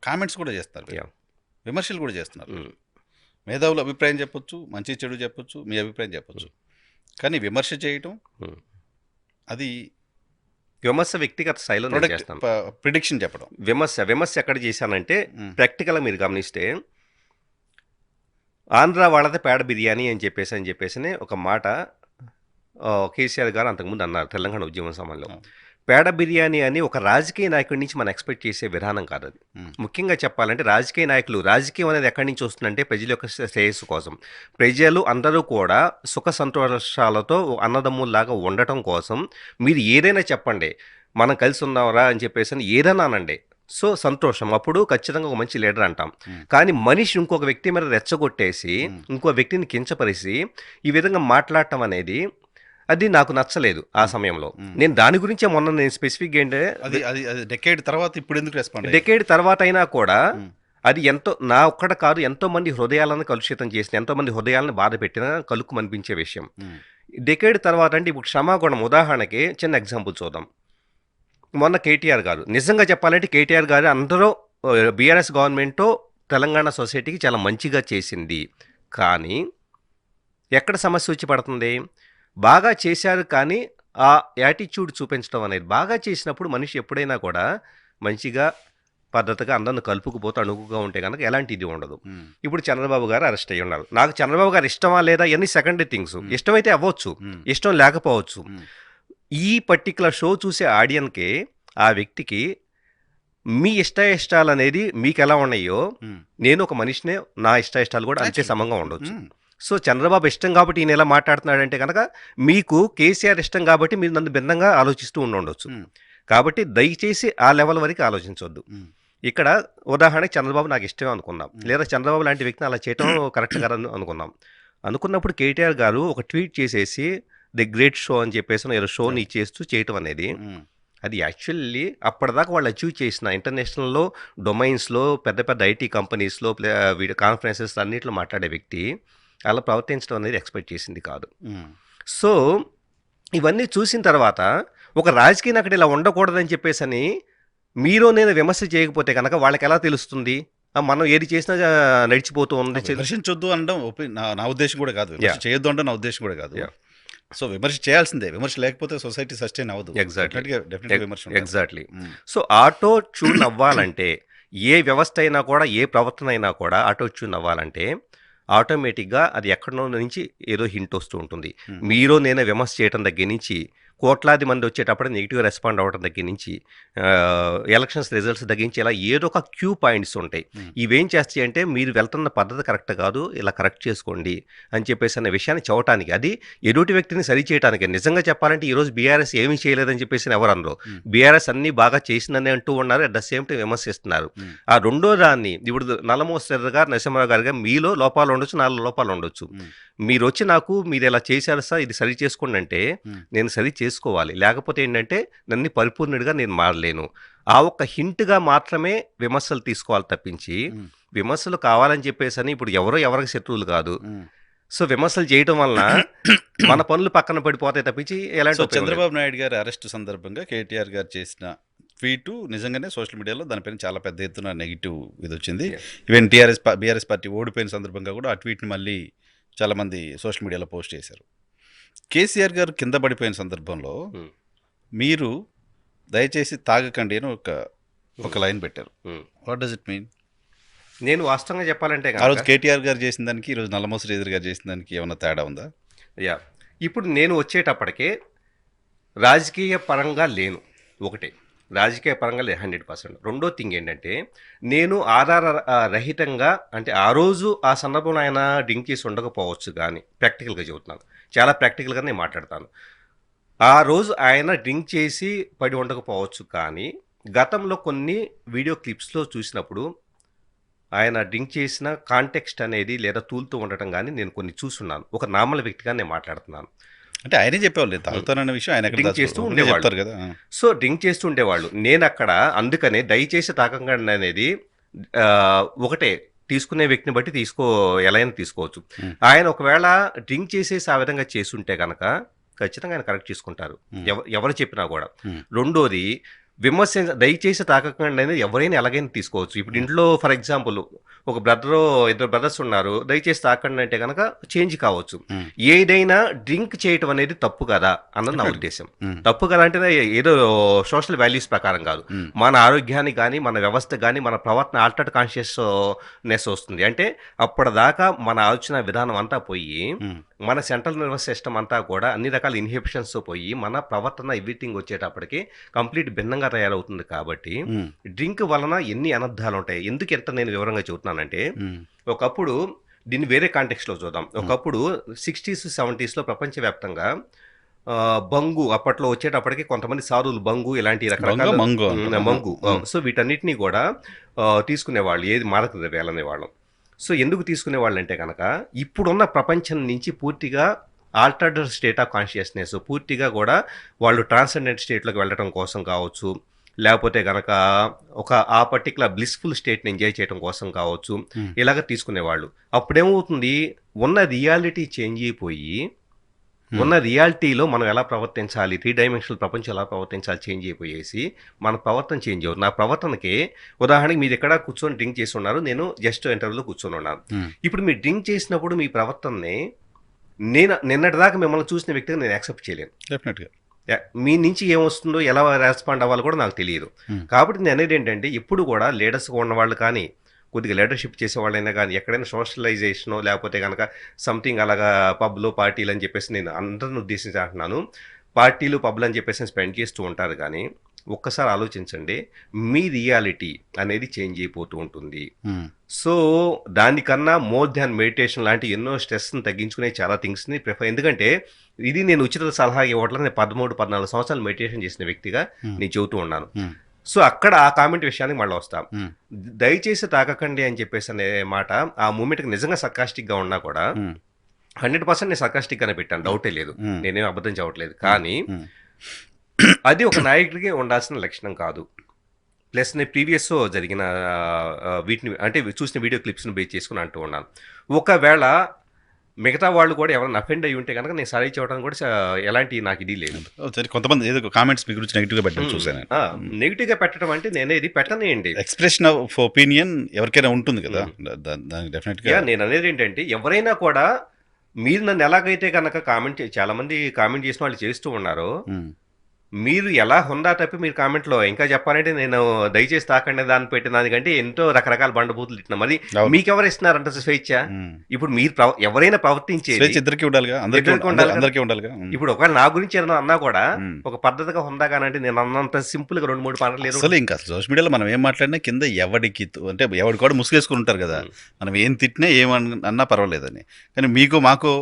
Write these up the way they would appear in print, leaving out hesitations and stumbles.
Comments కూడా చేస్తారు, yeah విమర్శలు కూడా చేస్తున్నారు. మేధావుల అభిప్రాయం చెప్పొచ్చు, మంచి చెడు చెప్పొచ్చు, మీ అభిప్రాయం చెప్పొచ్చు. కానీ విమర్శ చేయటం అది విమర్శ వ్యక్తిగత స్థాయిలో నేను ప్రొడక్ట్ చేస్తాను. ప్రిడిక్షన్ చెప్పడం. విమర్శ ఎక్కడ చేశానంటే ప్రాక్టికల్గా మీరు గమనిస్తే ఆంధ్ర వాళ్ళది పేడ బిర్యానీ అని చెప్పేసి ఒక మాట కేసీఆర్ గారు అంతకుముందు అన్నారు తెలంగాణ ఉద్యమ సమయంలో. పేడ బిర్యానీ అని ఒక రాజకీయ నాయకుడి నుంచి మనం ఎక్స్పెక్ట్ చేసే విధానం కాదు అది. ముఖ్యంగా చెప్పాలంటే రాజకీయ నాయకులు, రాజకీయం అనేది ఎక్కడి నుంచి వస్తుందంటే ప్రజల యొక్క శ్రేయస్సు కోసం. ప్రజలు అందరూ కూడా సుఖ సంతోషాలతో అన్నదమ్ముల్లాగా ఉండటం కోసం మీరు ఏదైనా చెప్పండి, మనం కలిసి ఉన్నారా అని చెప్పేసి ఏదైనా అనండి, సో సంతోషం, అప్పుడు ఖచ్చితంగా ఒక మంచి లీడర్ అంటాం. కానీ మనిషి ఇంకొక వ్యక్తి మీద రెచ్చగొట్టేసి ఇంకో వ్యక్తిని కించపరిచి ఈ విధంగా మాట్లాడటం అనేది అది నాకు నచ్చలేదు ఆ సమయంలో. నేను దాని గురించే మొన్న నేను స్పెసిఫిక్ ఏంటంటే డెకేడ్ తర్వాత ఇప్పుడు ఎందుకు రెస్పాండ్ డెకేడ్ తర్వాత అయినా కూడా అది ఎంతో నా ఒక్కడ కాదు, ఎంతో మంది హృదయాలను కలుషితం చేసిన, ఎంతో మంది హృదయాలను బాధ పెట్టిన కలుక్కు అనిపించే విషయం. డెకేడ్ తర్వాత అంటే ఇప్పుడు క్షమాగుణం, ఉదాహరణకి చిన్న ఎగ్జాంపుల్ చూద్దాం. మొన్న కేటీఆర్ గారు, నిజంగా చెప్పాలంటే కేటీఆర్ గారు అందరూ బీఆర్ఎస్ గవర్నమెంట్ తెలంగాణ సొసైటీకి చాలా మంచిగా చేసింది. కానీ ఎక్కడ సమస్య వచ్చి పడుతుంది, బాగా చేశారు కానీ ఆ యాటిట్యూడ్ చూపించడం అనేది. బాగా చేసినప్పుడు మనిషి ఎప్పుడైనా కూడా మంచిగా పద్ధతిగా అందరిని కలుపుకుపోతూ అణుగుగా ఉంటే కనుక ఎలాంటి ఇది ఉండదు. ఇప్పుడు చంద్రబాబు గారు అరెస్ట్ అయ్యి ఉన్నారు. నాకు చంద్రబాబు గారు ఇష్టమా లేదా ఇవన్నీ సెకండరీ థింగ్స్. ఇష్టమైతే అవ్వచ్చు, ఇష్టం లేకపోవచ్చు. ఈ పర్టికులర్ షో చూసే ఆడియన్కి, ఆ వ్యక్తికి మీ ఇష్టాలు అనేది మీకు ఎలా ఉన్నాయో నేను ఒక మనిషినే, నా ఇష్టాలు కూడా అంతే సమంగా ఉండొచ్చు. సో చంద్రబాబు ఇష్టం కాబట్టి ఈయన ఎలా మాట్లాడుతున్నాడంటే కనుక మీకు కేసీఆర్ ఇష్టం కాబట్టి మీరు నన్ను భిన్నంగా ఆలోచిస్తూ ఉండొచ్చు. కాబట్టి దయచేసి ఆ లెవెల్ వరకు ఆలోచించవద్దు. ఇక్కడ ఉదాహరణకి చంద్రబాబు నాకు ఇష్టమే అనుకుందాం, లేదా చంద్రబాబు లాంటి వ్యక్తిని అలా చేయటం కరెక్ట్ కాదు అనుకుందాం. అనుకున్నప్పుడు కేటీఆర్ గారు ఒక ట్వీట్ చేసేసి ది గ్రేట్ షో అని చెప్పేసి ఏదో షోని చేస్తూ చేయటం అనేది, అది యాక్చువల్లీ అప్పటిదాకా వాళ్ళు అచీవ్ చేసిన ఇంటర్నేషనల్లో డొమైన్స్లో పెద్ద పెద్ద ఐటీ కంపెనీస్లో వీడియో కాన్ఫరెన్సెస్ అన్నింటిలో మాట్లాడే వ్యక్తి అలా ప్రవర్తించడం అనేది ఎక్స్పెక్ట్ చేసింది కాదు. సో ఇవన్నీ చూసిన తర్వాత ఒక రాజకీయ నాయకుడు ఇలా ఉండకూడదని చెప్పేసి అని మీరు నేను విమర్శ చేయకపోతే కనుక వాళ్ళకి ఎలా తెలుస్తుంది మనం ఏది చేసినా నడిచిపోతూ ఉంది. విమర్శించొద్దు అనడం నా ఉద్దేశం కూడా కాదు, చేయొద్దు అంటే నా ఉద్దేశం కూడా కాదు. సో విమర్శ చేయాల్సిందే, విమర్శ లేకపోతే సొసైటీ సస్టైన్ అవ్వదు. ఎగ్జాక్ట్లీ. సో ఆటో ట్యూన్ అవ్వాలంటే, ఏ వ్యవస్థ అయినా కూడా, ఏ ప్రవర్తన అయినా కూడా ఆటో ట్యూన్ అవ్వాలంటే ఆటోమేటిక్గా అది ఎక్కడో నుంచి ఏదో హింట్ వస్తూ ఉంటుంది. మీరు నేను విమర్శ చేయడం దగ్గర నుంచి, కోట్లాది మంది వచ్చేటప్పుడు నెగిటివ్ రెస్పాండ్ అవ్వడం దగ్గర నుంచి, ఎలక్షన్స్ రిజల్ట్స్ దగ్గర నుంచి ఇలా ఏదో ఒక క్యూ పాయింట్స్ ఉంటాయి. ఇవేం చేస్తాయి అంటే మీరు వెళ్తున్న పద్ధతి కరెక్ట్ కాదు, ఇలా కరెక్ట్ చేసుకోండి అని చెప్పేసి అనే విషయాన్ని చెప్పడానికి, అది ఎదుటి వ్యక్తిని సరి చేయడానికి. నిజంగా చెప్పాలంటే ఈరోజు బీఆర్ఎస్ ఏమీ చేయలేదని చెప్పేసి ఎవరు అనరు. బీఆర్ఎస్ అన్నీ బాగా చేసిందని అంటూ ఉన్నారు, అట్ ద సేమ్ టైం విమర్శిస్తున్నారు. ఆ రెండో దాన్ని ఇప్పుడు నల్లమోసరి గారు, నరసింహరావు గారు మీలో లోపాలు ఉండొచ్చు, నాలో లోపాలు ఉండొచ్చు. మీరు వచ్చి నాకు మీరు ఇలా చేశారు సార్, ఇది సరి చేసుకోండి అంటే నేను సరి చేసుకోవాలి, లేకపోతే ఏంటంటే నన్ను పరిపూర్ణుడిగా నేను మారలేను. ఆ ఒక్క హింట్గా మాత్రమే విమర్శలు తీసుకోవాలి తప్పించి, విమర్శలు కావాలని చెప్పేసి అని ఇప్పుడు ఎవరికి శత్రువులు కాదు. సో విమర్శలు చేయడం వలన మన పనులు పక్కన పడిపోతాయి తప్పించి ఎలాంటి. చంద్రబాబు నాయుడు గారి అరెస్ట్ సందర్భంగా కేటీఆర్ గారు చేసిన ట్వీటు నిజంగానే సోషల్ మీడియాలో దానిపైన చాలా పెద్ద ఎత్తున నెగిటివ్ ఇది వచ్చింది. ఈవెన్ బీఆర్ఎస్ పార్టీ ఓడిపోయిన సందర్భంగా కూడా ఆ ట్వీట్ని మళ్ళీ చాలామంది సోషల్ మీడియాలో పోస్ట్ చేశారు. కేసీఆర్ గారు కింద పడిపోయిన సందర్భంలో మీరు దయచేసి తాగకండి అని ఒక లైన్ పెట్టారు. What does it mean? నేను వాస్తవంగా చెప్పాలంటే ఆ రోజు కేటీఆర్ గారు చేసిన దానికి ఈరోజు నల్లమోసరి ఎదురు గారు చేసిన దానికి ఏమైనా తేడా ఉందా? ఇప్పుడు నేను వచ్చేటప్పటికే రాజకీయ పరంగా లేను, ఒకటే రాజకీయ పరంగా లేదు 100%. రెండో థింగ్ ఏంటంటే నేను ఆధార రహితంగా, అంటే ఆ రోజు ఆ సందర్భంలో ఆయన డ్రింక్ చేసి ఉండకపోవచ్చు, కానీ ప్రాక్టికల్గా చెబుతున్నాను, చాలా ప్రాక్టికల్గా నేను మాట్లాడతాను. ఆ రోజు ఆయన డ్రింక్ చేసి పడి ఉండకపోవచ్చు, కానీ గతంలో కొన్ని వీడియో క్లిప్స్లో చూసినప్పుడు ఆయన డ్రింక్ చేసిన కాంటెక్స్ట్ అనేది లేదా తూలుతూ ఉండటం కానీ నేను కొన్ని చూస్తున్నాను. ఒక నార్మల్ వ్యక్తిగా నేను మాట్లాడుతున్నాను. అంటే ఆయనే చెప్పేవాళ్ళు తాగుతానన్న విషయం, ఆయన డ్రింక్ చేస్తూ ఉండేవాళ్ళు కదా. సో డ్రింక్ చేస్తూ ఉండేవాళ్ళు. నేను అక్కడ అందుకనే దయచేసి తాకండి అనేది ఒకటే, తీసుకునే వ్యక్తిని బట్టి ఎలా అయినా తీసుకోవచ్చు. ఆయన ఒకవేళ డ్రింక్ చేసేసి ఆ విధంగా చేసుంటే కనుక ఖచ్చితంగా ఆయన కరెక్ట్ చేసుకుంటారు, ఎవరు చెప్పినా కూడా. రెండోది, దయచేసి తాకకండి అనేది ఎవరైనా ఎలాగైనా తీసుకోవచ్చు. ఇప్పుడు ఇంట్లో ఫర్ ఎగ్జాంపుల్ ఒక ఇద్దరు బ్రదర్స్ ఉన్నారు. దయచేసి తాకండి అంటే కనుక చేంజ్ కావచ్చు. ఉమ్, ఏదైనా డ్రింక్ చేయటం అనేది తప్పు కదా అన్నది నా ఉద్దేశం. ఉమ్, తప్పు కదా అంటే ఏదో సోషల్ వాల్యూస్ ప్రకారం కాదు. ఉమ్, మన ఆరోగ్యానికి కానీ, మన వ్యవస్థ కానీ, మన ప్రవర్తన ఆల్టర్డ్ కాన్షియస్నెస్ వస్తుంది. అంటే అప్పటిదాకా మన ఆలోచన విధానం అంతా పోయి, ఉమ్, మన సెంట్రల్ నర్వస్ సిస్టమ్ అంతా కూడా అన్ని రకాల ఇన్హిబిషన్స్ పోయి, మన ప్రవర్తన ఎవ్రీథింగ్ వచ్చేటప్పటికి కంప్లీట్ భిన్నంగా తయారవుతుంది. కాబట్టి ఉమ్, డ్రింక్ వలన ఎన్ని అనర్థాలు ఉంటాయి. ఎందుకు ఎంత నేను వివరంగా చెబుతున్నానంటే, ఉమ్, ఒకప్పుడు దీన్ని వేరే కాంటెక్స్లో చూద్దాం. ఒకప్పుడు 60s 70sలో ప్రపంచవ్యాప్తంగా బంగు అప్పట్లో వచ్చేటప్పటికి కొంతమంది సారులు బంగు ఇలాంటి రకరకాల మంగు మంగు. సో వీటన్నిటినీ కూడా తీసుకునేవాళ్ళు. ఏది మాదక ద్రవ్యాలు అనేవాళ్ళం. సో ఎందుకు తీసుకునేవాళ్ళు అంటే కనుక ఇప్పుడున్న ప్రపంచం నుంచి పూర్తిగా ఆల్టర్డ్ స్టేట్ ఆఫ్ కాన్షియస్నెస్, పూర్తిగా కూడా వాళ్ళు ట్రాన్సెండెంట్ స్టేట్లోకి వెళ్ళడం కోసం కావచ్చు, లేకపోతే కనుక ఆ పర్టికులర్ బ్లిస్ఫుల్ స్టేట్ని ఎంజాయ్ చేయడం కోసం కావచ్చు, ఇలాగ తీసుకునేవాళ్ళు. అప్పుడేమవుతుంది, ఉన్న రియాలిటీ చేంజ్ అయిపోయి, ఉన్న రియాలిటీలో మనం ఎలా ప్రవర్తించాలి, 3 డైమెన్షనల్ ప్రపంచం ఎలా ప్రవర్తించాలి చేంజ్ అయిపోయేసి మన ప్రవర్తన చేంజ్ అవుతుంది. నా ప్రవర్తనకి ఉదాహరణకి మీరు ఎక్కడ కూర్చొని డ్రింక్ చేసి ఉన్నారు, నేను జస్ట్ ఇంటర్వ్యూలో కూర్చొని ఉన్నాను. ఇప్పుడు మీరు డ్రింక్ చేసినప్పుడు మీ ప్రవర్తనని నేను నిన్నటిదాకా మిమ్మల్ని చూసిన వ్యక్తిగా నేను యాక్సెప్ట్ చేయలేను. డెఫినెట్గా మీ నుంచి ఏమొస్తుందో ఎలా రెస్పాండ్ అవ్వాలో కూడా నాకు తెలియదు. కాబట్టి నేను అనేది ఏంటంటే, ఎప్పుడు కూడా లీడర్స్గా ఉన్నవాళ్ళు కానీ, కొద్దిగా లీడర్షిప్ చేసేవాళ్ళైనా కానీ, ఎక్కడైనా సోషలైజేషనో లేకపోతే కనుక సంథింగ్ అలాగా పబ్లో పార్టీలు అని చెప్పేసి నేను అందరిని ఉద్దేశించి అంటున్నాను. పార్టీలు పబ్లు అని చెప్పేసి స్పెండ్ చేస్తూ ఉంటారు. కానీ ఒక్కసారి ఆలోచించండి, మీ రియాలిటీ అనేది చేంజ్ అయిపోతూ ఉంటుంది. సో దానికన్నా మోర్ దాన్ మెడిటేషన్ లాంటి ఎన్నో స్ట్రెస్ని తగ్గించుకునే చాలా థింగ్స్ని ప్రిఫర్. ఎందుకంటే ఇది నేను ఉచిత సలహా ఇవ్వట్లేదు. నేను 13-14 సంవత్సరాలు మెడిటేషన్ చేసిన వ్యక్తిగా నేను చెబుతూ ఉన్నాను. సో అక్కడ ఆ కామెంట్ విషయానికి మళ్ళీ వస్తాం. దయచేసి తాకకండి అని చెప్పేసి అనే మాట ఆ మూమెంట్కి నిజంగా సర్కాస్టిక్గా ఉన్నా కూడా 100% నేను సర్కాస్టిక్ గానే పెట్టాను, డౌటే లేదు. నేనేం అబద్ధం చెప్పట్లేదు. కానీ అది ఒక నాయకుడికి ఉండాల్సిన లక్షణం కాదు. ప్లస్ నేను ప్రీవియస్ జరిగిన వీటిని అంటే చూసిన వీడియో క్లిప్స్ని బేస్ చేసుకుని అంటూ ఉన్నాను. ఒకవేళ మిగతా వాళ్ళు కూడా ఎవరైనా అఫెండ్ అయ్యి ఉంటే కనుక నేను సారీ చెప్పడానికి కూడా ఎలాంటి నాకు ఇది లేదు. సరే, కొంతమంది ఏదో కామెంట్స్ మీ గురించి నెగిటివ్గా పెట్టడం చూసాను. నెగిటివ్గా పెట్టడం అంటే నేను ఇది పెట్టనేయండి. ఎక్స్ప్రెషన్ ఆఫ్ ఒపీనియన్ ఎవరికైనా ఉంటుంది కదా, దానికి డెఫినెట్గా నేను అనేది ఏంటంటే, ఎవరైనా కూడా మీరు నన్ను ఎలాగైతే కనుక చాలా మంది కామెంట్ చేసిన వాళ్ళు చేస్తూ ఉన్నారు, మీరు ఎలా హుందా తప్పి మీరు కామెంట్లో ఇంకా చెప్పాలంటే నేను దయచేసి తాకండి దాన్ని పెట్టిన దానికంటే ఎంతో రకరకాల బండబూతులు ఇట్టినా. మరి మీకు ఎవరు ఇస్తున్నారంట స్వేచ్ఛ? ఇప్పుడు మీరు ఎవరైనా ప్రవర్తించేది ఇద్దరికి ఉండాలిగా, అందరికీ ఉండాలిగా. ఇప్పుడు ఒకవేళ నా గురించి ఏదైనా అన్నా కూడా ఒక పద్ధతిగా హుందాగానంటే నేను అన్నంత సింపుల్ గా 2-3 పనులు లేదు. అసలు ఇంకా సోషల్ మీడియాలో మనం ఏం మాట్లాడినా కింద ఎవడికి అంటే ఎవడి కూడా ముసుగేసుకుని ఉంటారు కదా, మనం ఏం తిట్టినా ఏమన్నా పర్వాలేదని. కానీ మీకు మాకు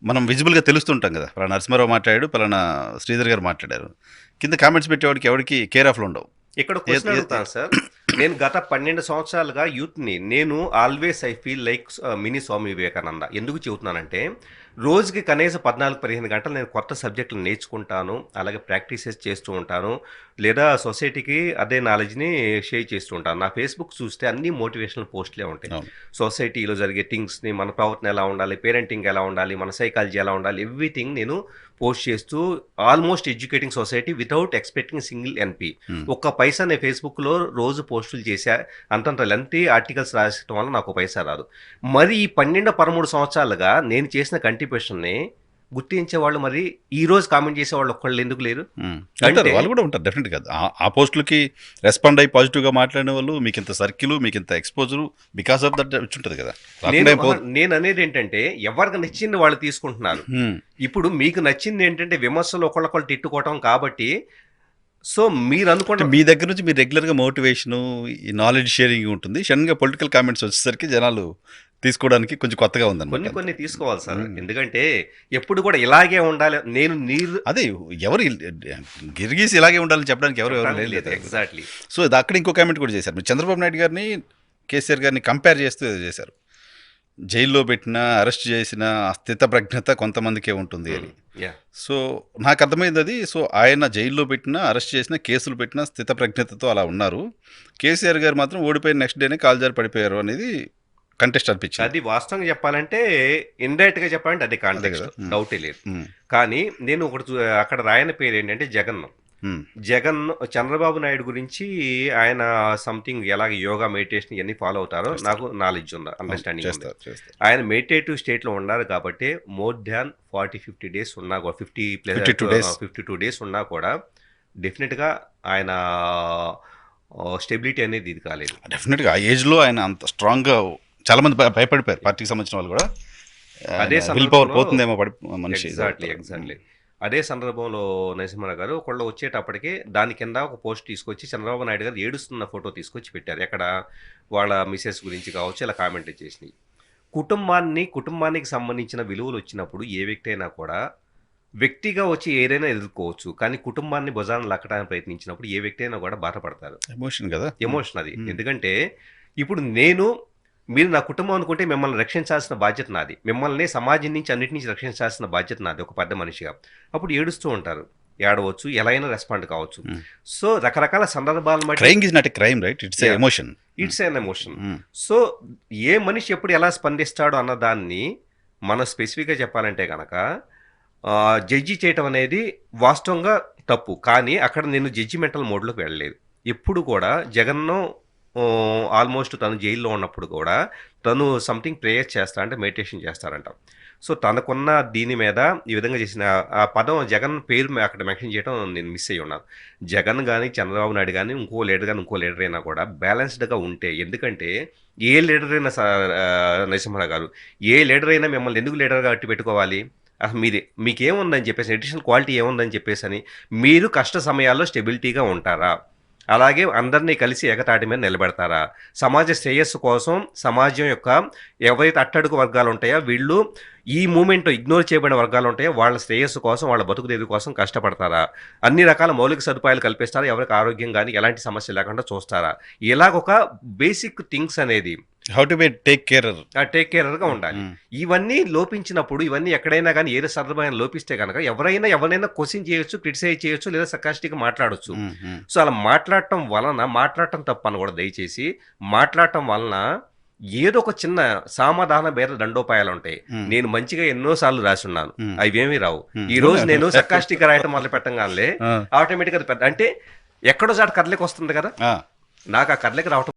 మనం విజిబుల్గా తెలుస్తుంటాం కదా, పలానా నరసింహారావు మాట్లాడాడు, పలానా శ్రీధర్ గారు మాట్లాడారు. కింద కామెంట్స్ పెట్టేవాడికి ఎవరికి కేర్ ఆఫ్లో ఉండవు. ఇక్కడ క్వశ్చన్ అడుగుతాను సార్. నేను గత 12 సంవత్సరాలుగా యూత్ని నేను always I feel like mini Swami Vivekananda. ఎందుకు చెబుతున్నానంటే, రోజుకి కనీసం 14-15 గంటలు నేను కొత్త సబ్జెక్టులు నేర్చుకుంటాను, అలాగే ప్రాక్టీసెస్ చేస్తూ ఉంటాను, లేదా సొసైటీకి అదే నాలెడ్జ్ని షేర్ చేస్తూ ఉంటాను. నా ఫేస్బుక్ చూస్తే అన్ని మోటివేషనల్ పోస్ట్లే ఉంటాయి. సొసైటీలో జరిగే థింగ్స్ని, మన ప్రవర్తన ఎలా ఉండాలి, పేరెంటింగ్ ఎలా ఉండాలి, మన సైకాలజీ ఎలా ఉండాలి, ఎవ్రీథింగ్ నేను పోస్ట్ చేస్తూ almost educating society without expecting single ఎన్పి. ఒక్క పైసా నేను ఫేస్బుక్లో రోజు పోస్టులు చేశా. అంతంత లెంతీ ఆర్టికల్స్ రాయడం వల్ల నాకు పైసా రాదు. మరి ఈ 12-13 సంవత్సరాలుగా నేను చేసిన కంట్రిబ్యూషన్ని గుర్తించే వాళ్ళు మరి ఈ రోజు కామెంట్ చేసే వాళ్ళు ఒక్కళ్ళు ఎందుకు లేరు? వాళ్ళు కూడా ఉంటారు డెఫినెట్గా. ఆ పోస్టులకి రెస్పాండ్ అయ్యి పాజిటివ్గా మాట్లాడిన వాళ్ళు మీకు ఇంత సర్కిల్, మీకు ఇంత ఎక్స్పోజరు బికాస్ ఆఫ్ దట్ ఉంటుంది కదా. నేను అనేది ఏంటంటే, ఎవరికి నచ్చింది వాళ్ళు తీసుకుంటున్నారు. ఇప్పుడు మీకు నచ్చింది ఏంటంటే విమర్శలు ఒకళ్ళొకళ్ళు తిట్టుకోవటం. కాబట్టి సో మీరు అనుకుంటే మీ దగ్గర నుంచి మీరు రెగ్యులర్గా మోటివేషను, ఈ నాలెడ్జ్ షేరింగ్ ఉంటుంది. సడన్గా పొలిటికల్ కామెంట్స్ వచ్చేసరికి జనాలు తీసుకోవడానికి కొంచెం కొత్తగా ఉందన్నమాట. కొన్ని తీసుకోవాలి సార్. ఎందుకంటే ఎప్పుడు కూడా ఇలాగే ఉండాలి, నేను అదే ఎవరు గిరిగీసి ఇలాగే ఉండాలని చెప్పడానికి ఎవరు లేదు. ఎగ్జాక్ట్లీ. సో అక్కడ ఇంకో కామెంట్ కూడా చేశారు. మీరు చంద్రబాబు నాయుడు గారిని, కేసీఆర్ గారిని కంపేర్ చేస్తూ చేశారు. జైల్లో పెట్టినా, అరెస్ట్ చేసిన స్థితప్రజ్ఞత కొంతమందికే ఉంటుంది అని. సో నాకు అర్థమైంది అది. సో ఆయన జైల్లో పెట్టినా, అరెస్ట్ చేసిన, కేసులు పెట్టినా స్థితప్రజ్ఞతతో అలా ఉన్నారు. కేసీఆర్ గారు మాత్రం ఓడిపోయిన నెక్స్ట్ డేనే కాల్జారి పడిపోయారు అనేది కంటెస్ట్ అనిపించింది. అది వాస్తవంగా చెప్పాలంటే, ఇండైరెక్ట్ గా చెప్పాలంటే అది కాంటెక్స్ట్, డౌటే లేదు. కానీ నేను ఒకటి అక్కడ రాయన పేరు ఏంటంటే జగన్. జగన్ చంద్రబాబు నాయుడు గురించి ఆయన సంథింగ్ ఎలాగ యోగా మెడిటేషన్ ఇవన్నీ ఫాలో అవుతారో నాకు నాలెడ్జ్ ఉంది, అండర్స్టాండింగ్ ఉంది. ఆయన మెడిటేటివ్ స్టేట్లో ఉన్నారు కాబట్టి మోర్ దాన్ 40-50 డేస్ ఉన్నా కూడా 52 డేస్ ఉన్నా కూడా డెఫినెట్గా ఆయన స్టెబిలిటీ అనేది ఇది కాలేదు. డెఫినెట్గా ఆ ఏజ్లో ఆయన అంత స్ట్రాంగ్గా చాలా మంది భయపడిపోయారు, పార్టీకి సంబంధించిన వాళ్ళు కూడా. అదే విల్ పవర్ పోతుందేమో మనిషి. ఎగ్జాక్ట్లీ అదే సందర్భంలో నరసింహరావు గారు ఒకళ్ళు వచ్చేటప్పటికి దాని కింద ఒక పోస్ట్ తీసుకొచ్చి చంద్రబాబు నాయుడు గారు ఏడుస్తున్న ఫోటో తీసుకొచ్చి పెట్టారు. ఎక్కడ వాళ్ళ మిసెస్ గురించి కావచ్చు ఇలా కామెంట్ చేసినాయి. కుటుంబానికి సంబంధించిన విలువలు వచ్చినప్పుడు ఏ వ్యక్తి అయినా కూడా వ్యక్తిగా వచ్చి ఏదైనా ఎదుర్కోవచ్చు, కానీ కుటుంబాన్ని భుజాన్ని లక్కడానికి ప్రయత్నించినప్పుడు ఏ వ్యక్తి అయినా కూడా బాధపడతారు. ఎమోషన్ కదా, ఎమోషన్ అది. ఎందుకంటే ఇప్పుడు మీరు నా కుటుంబం అనుకుంటే మిమ్మల్ని రక్షించాల్సిన బాధ్యత నాది, మిమ్మల్ని సమాజం నుంచి అన్నిటి నుంచి రక్షించాల్సిన బాధ్యత నాది ఒక పెద్ద మనిషిగా. అప్పుడు ఏడుస్తూ ఉంటారు, ఏడవచ్చు, ఎలా అయినా రెస్పాండ్ కావచ్చు. సో రకరకాల సందర్భాలు crime is not a crime, right? It's emotion. It's an emotion. So ఏ మనిషి ఎప్పుడు ఎలా స్పందిస్తాడు అన్న దాన్ని మనం స్పెసిఫిక్గా చెప్పాలంటే కనుక జడ్జి చేయటం అనేది వాస్తవంగా తప్పు. కానీ అక్కడ నేను జడ్జిమెంటల్ మోడ్లోకి వెళ్ళలేదు. ఎప్పుడు కూడా జగన్ను ఆల్మోస్ట్ తను జైల్లో ఉన్నప్పుడు కూడా తను సంథింగ్ ప్రేయర్ చేస్తా అంటే మెడిటేషన్ చేస్తారంట. సో తనకున్న దీని మీద ఈ విధంగా చేసిన ఆ పదం జగన్ పేరు అక్కడ మెన్షన్ చేయడం నేను మిస్ అయ్యి ఉన్నాను. జగన్ కానీ చంద్రబాబు నాయుడు కానీ ఇంకో లీడర్ అయినా కూడా బ్యాలెన్స్డ్గా ఉంటే, ఎందుకంటే ఏ లీడర్ అయినా నరసింహరావు గారు ఏ లీడర్ అయినా మిమ్మల్ని ఎందుకు లీడర్గా అట్టి పెట్టుకోవాలి? అసలు మీకేముందని చెప్పేసి ఎడిషనల్ క్వాలిటీ ఏముందని చెప్పేసి అని మీరు కష్ట సమయాల్లో స్టెబిలిటీగా ఉంటారా? అలాగే అందరినీ కలిసి ఏకతాటి మీద నిలబెడతారా? సమాజ శ్రేయస్సు కోసం సమాజం యొక్క ఎవరైతే అట్టడుగు వర్గాలు ఉంటాయో వీళ్ళు ఈ మూమెంట్ ఇగ్నోర్ చేయబడిన వర్గాలు ఉంటాయో వాళ్ళ శ్రేయస్సు కోసం వాళ్ళ బతుకుదేవి కోసం కష్టపడతారా? అన్ని రకాల మౌలిక సదుపాయాలు కల్పిస్తారా? ఎవరికి ఆరోగ్యం కానీ ఎలాంటి సమస్య లేకుండా చూస్తారా? ఇలాగొక బేసిక్ థింగ్స్ అనేది హౌ టు బి టేక్ కేరర్గా ఉండాలి. ఇవన్నీ లోపించినప్పుడు, ఇవన్నీ ఎక్కడైనా కానీ ఏదో సందర్భంగా లోపిస్తే కనుక ఎవరైనా క్వశ్చన్ చేయొచ్చు, క్రిటిసైజ్ చేయొచ్చు, లేదా సర్కాస్టిక్గా మాట్లాడొచ్చు. సో అలా మాట్లాడటం తప్పు అనకూడదు. దయచేసి మాట్లాడటం వలన ఏదో ఒక చిన్న సామాధాన భేద దండోపాయాలు ఉంటాయి. నేను మంచిగా ఎన్నోసార్లు రాసి ఉన్నాను, అవేమీ రావు. ఈ రోజు నేను సర్కాస్టిక్ రాయటం మొదలు పెట్టంగానే ఆటోమేటిక్గా అంటే ఎక్కడో చాటు కదలికి వస్తుంది కదా, నాకు ఆ కదలికి రావటం